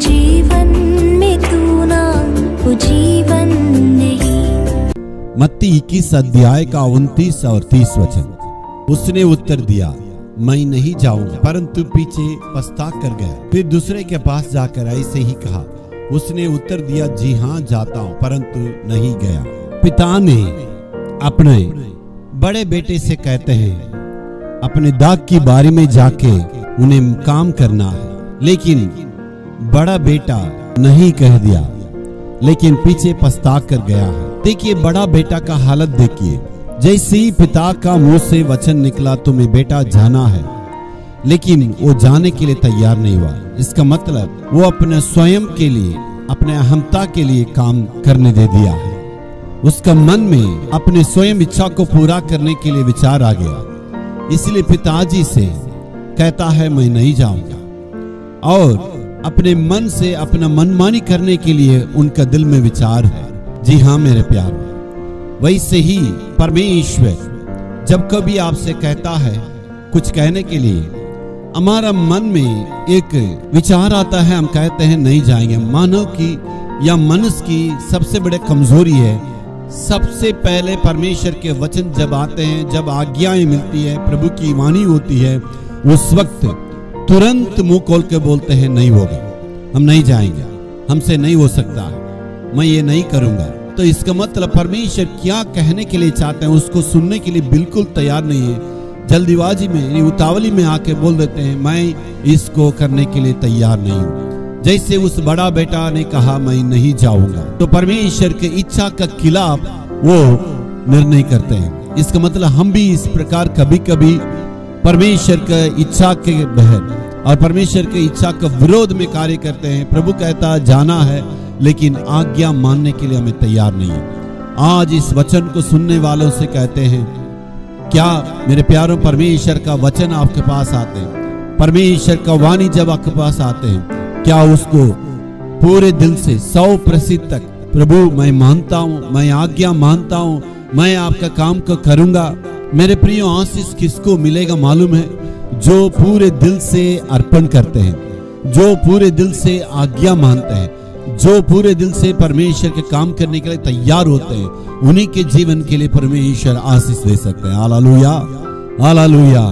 जीवन में तू ना वो जीवन नहीं। मत्ती 21 अध्याय का 29 और 30 वचन। उसने उत्तर दिया, मैं नहीं जाऊंगा, परंतु पीछे पछता कर गया। फिर दूसरे के पास जाकर ऐसे ही कहा। उसने उत्तर दिया, जी हाँ जाता हूँ, परंतु नहीं गया। पिता ने अपने बड़े बेटे से कहते हैं अपने दाग की बारी में जाके उन्हें काम करना है, लेकिन बड़ा बेटा नहीं कह दिया, लेकिन पीछे पछता कर गया है। देखिए बड़ा बेटा का हालत देखिए। जैसे ही पिता का मुंह से वचन निकला तुम्हें बेटा जाना है, लेकिन वो जाने के लिए तैयार नहीं हुआ। इसका मतलब वो अपने स्वयं के लिए, अपने अहमता के लिए काम करने दे दिया है। उसका मन में अपने स्वयं इच्छा को पूरा करने के लिए विचार आ गया। इसलिए पिताजी से कहता है मैं नहीं जाऊंगा, और अपने मन से अपना मनमानी करने के लिए उनका दिल में विचार है। जी हाँ मेरे प्यार, वैसे ही परमेश्वर जब कभी आपसे कहता है कुछ कहने के लिए, हमारा मन में एक विचार आता है, हम कहते हैं नहीं जाएंगे। मानव की या मनुष्य की सबसे बड़ी कमजोरी है, सबसे पहले परमेश्वर के वचन जब आते हैं, जब आज्ञाएं मिलती है, प्रभु की वाणी होती है, उस वक्त तुरंत मुंह खोल के बोलते हैं नहीं होगा, हम नहीं जाएंगे, हमसे नहीं हो सकता, मैं ये नहीं करूंगा। तो इसका मतलब परमेश्वर क्या कहने के लिए चाहते हैं उसको सुनने के लिए बिल्कुल तैयार नहीं है। जल्दीबाजी में, उतावली में आके बोल देते हैं मैं इसको करने के लिए तैयार नहीं हूं। जैसे उस बड़ा बेटा ने कहा मैं नहीं जाऊंगा, तो परमेश्वर के इच्छा का खिलाफ वो निर्णय करते हैं। इसका मतलब हम भी इस प्रकार कभी कभी परमेश्वर के इच्छा के बहन और परमेश्वर के इच्छा का विरोध में कार्य करते हैं। प्रभु कहता जाना है, लेकिन आज्ञा मानने के लिए हमें तैयार नहीं है। आज इस वचन को सुनने वालों से कहते हैं, क्या मेरे प्यारों परमेश्वर का वचन आपके पास आते हैं, परमेश्वर का वाणी जब आपके पास आते हैं, क्या उसको पूरे दिल से 100% तक प्रभु मैं मानता हूँ, मैं आज्ञा मानता हूँ, मैं आपका काम को करूंगा। मेरे प्रियो आशीष किसको मिलेगा मालूम है? जो पूरे दिल से अर्पण करते हैं, जो पूरे दिल से आज्ञा मानते हैं, जो पूरे दिल से परमेश्वर के काम करने के लिए तैयार होते हैं, उन्हीं के जीवन के लिए परमेश्वर आशीष दे सकते हैं। Hallelujah, hallelujah.